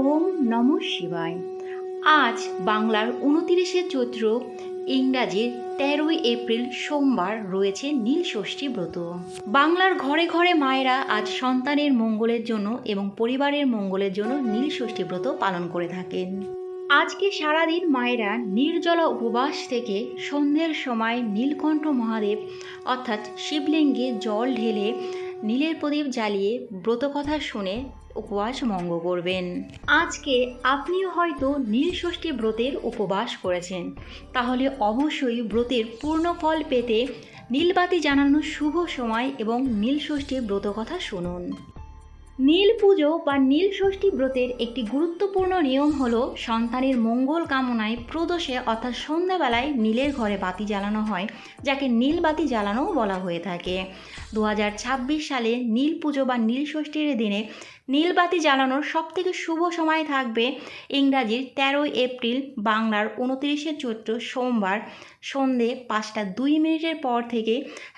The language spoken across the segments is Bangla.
ওম নমঃ শিবায়। আজ বাংলার 29শে চৈত্র, ইংরাজির 13ই এপ্রিল সোমবার রয়েছে নীলষষ্ঠী ব্রত। বাংলার ঘরে ঘরে মায়েরা আজ সন্তানের মঙ্গলের জন্য এবং পরিবারের মঙ্গলের জন্য নীলষষ্ঠী ব্রত পালন করে থাকেন। আজকে সারাদিন মায়েরা নির্জলা উপবাস থেকে সন্ধ্যের সময় নীলকণ্ঠ মহাদেব অর্থাৎ শিবলিঙ্গে জল ঢেলে নীলের প্রদীপ জ্বালিয়ে ব্রতকথা শুনে উপবাস ভঙ্গ করবেন। আজকে আপনিও হয়তো নীলষষ্ঠী ব্রতের উপবাস করেছেন, তাহলে অবশ্যই ব্রতের পূর্ণ ফল পেতে নীলবাতি জানানোর শুভ সময় এবং নীলষষ্ঠী ব্রতকথা শুনুন। নীল পুজো বা নীলষষ্ঠী ব্রতের একটি গুরুত্বপূর্ণ নিয়ম হলো সন্তানের মঙ্গল কামনায় প্রদোষে অর্থাৎ সন্ধ্যাবেলায় নীলের ঘরে বাতি জ্বালানো হয়, যাকে নীল বাতি জ্বালানোও বলা হয়ে থাকে। 2026 সালে নীল পুজো বা নীলষষ্ঠীর দিনে নীল বাতি জ্বালানোর সবথেকে শুভ সময় থাকবে ইংরাজির 13ই এপ্রিল, বাংলার 29শে চৈত্র সোমবার সন্ধে 5টা 2 মিনিটের পর থেকে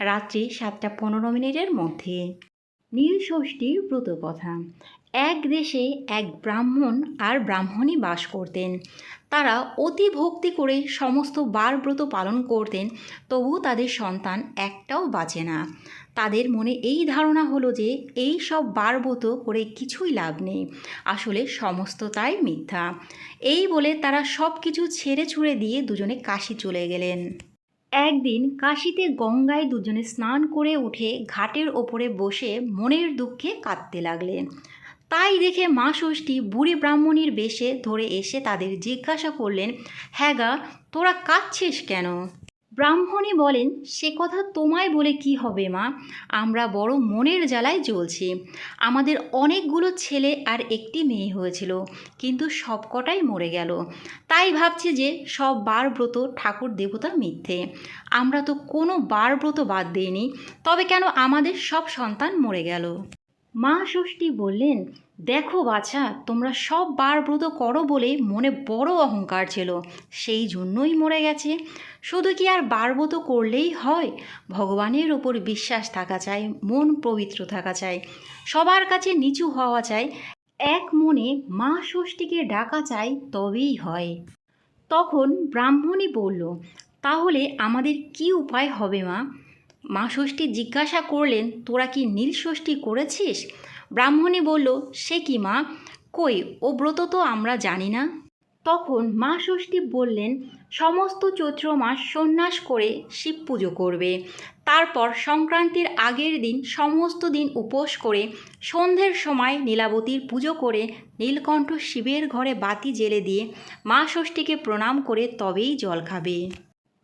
রাত্রি 7টা 15 মিনিটের মধ্যে। নীলষষ্ঠীর ব্রতকথা। এক দেশে এক ব্রাহ্মণ আর ব্রাহ্মণী বাস করতেন। তারা অতি ভক্তি করে সমস্ত বার ব্রত পালন করতেন, তবু তাদের সন্তান একটাও বাঁচে না। তাদের মনে এই ধারণা হলো যে এই সব বার ব্রত করে কিছুই লাভ নেই, আসলে সমস্তটাই মিথ্যা। এই বলে তারা সব কিছু ছেড়ে ছুড়ে দিয়ে দুজনে কাশী চলে গেলেন। একদিন কাশীতে গঙ্গায় দুজনে স্নান করে উঠে ঘাটের ওপরে বসে মনের দুঃখে কাঁদতে লাগলেন। তাই দেখে মা ষষ্ঠী বুড়ি ব্রাহ্মণীর বেশে ধরে এসে তাদের জিজ্ঞাসা করলেন, হ্যাঁ গা, তোরা কাঁদছিস কেন? ব্রাহ্মণী বলেন, সে কথা তোমায় বলে কি হবে মা, আমরা বড় মনের জ্বালায় জ্বলছি। আমাদের অনেকগুলো ছেলে আর একটি মেয়ে হয়েছিল, কিন্তু সবকটাই মরে গেল। তাই ভাবছি যে সব বার ব্রত ঠাকুর দেবতা মিথ্যে। আমরা তো কোনো বার ব্রত বাদ দিইনি, তবে কেন আমাদের সব সন্তান মরে গেল? মা ষষ্ঠী বললেন, দেখো বাছা, তোমরা সব বার ব্রত করো বলে মনে বড় অহংকার ছিল, সেই জন্যই মরে গেছে। শুধু কি আর বার ব্রত করলেই হয়? ভগবানের ওপর বিশ্বাস থাকা চাই, মন পবিত্র থাকা চাই, সবার কাছে নিচু হওয়া চাই, এক মনে মা ষষ্ঠীকে ডাকা চাই, তবেই হয়। তখন ব্রাহ্মণী বলল, তাহলে আমাদের কি উপায় হবে মা? মা ষষ্ঠী জিজ্ঞাসা করলেন, তোরা কি নীলষষ্ঠী করেছিস? ব্রাহ্মণী বলল, সে কি মা, কই ও ব্রত তো আমরা জানি না। তখন মা ষষ্ঠী বললেন, সমস্ত চৈত্র মাস সন্ন্যাস করে শিব পুজো করবে, তারপর সংক্রান্তির আগের দিন সমস্ত দিন উপোস করে সন্ধ্যের সময় নীলাবতীর পুজো করে নীলকণ্ঠ শিবের ঘরে বাতি জ্বেলে দিয়ে মা ষষ্ঠীকে প্রণাম করে তবেই জল খাবে।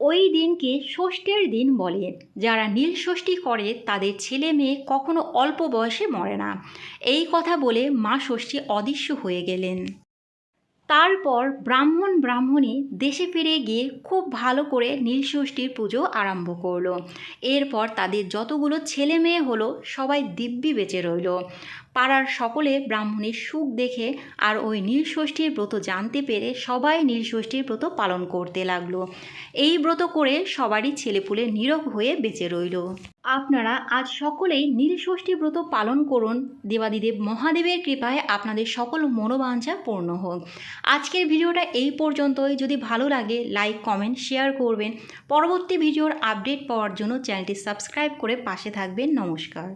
ওই দিনকে ষষ্ঠীর দিন বলে। যারা নীলষষ্ঠী করে তাদের ছেলে মেয়ে কখনো অল্প বয়সে মরে না। এই কথা বলে মা ষষ্ঠী অদৃশ্য হয়ে গেলেন। তারপর ব্রাহ্মণ ব্রাহ্মণী দেশে ফিরে গিয়ে খুব ভালো করে নীলষষ্ঠীর পুজো আরম্ভ করলো। এরপর তাদের যতগুলো ছেলে মেয়ে হলো সবাই দিব্যি বেঁচে রইল। পাড়ার সকলে ব্রাহ্মণীর সুখ দেখে আর ওই নীলষষ্ঠীর ব্রত জানতে পেরে সবাই নীলষষ্ঠীর ব্রত পালন করতে লাগলো। এই ব্রত করে সবারই ছেলেপুলে নীরোগ হয়ে বেঁচে রইল। আপনারা আজ সকলেই নীলষষ্ঠী ব্রত পালন করুন। দেবাদিদেব মহাদেবের কৃপায় আপনাদের সকল মনোবাঞ্ছা পূর্ণ হোক। আজকের ভিডিওটা এই পর্যন্তই। যদি ভালো লাগে লাইক, কমেন্ট, শেয়ার করবেন। পরবর্তী ভিডিওর আপডেট পাওয়ার জন্য চ্যানেলটি সাবস্ক্রাইব করে পাশে থাকবেন। নমস্কার।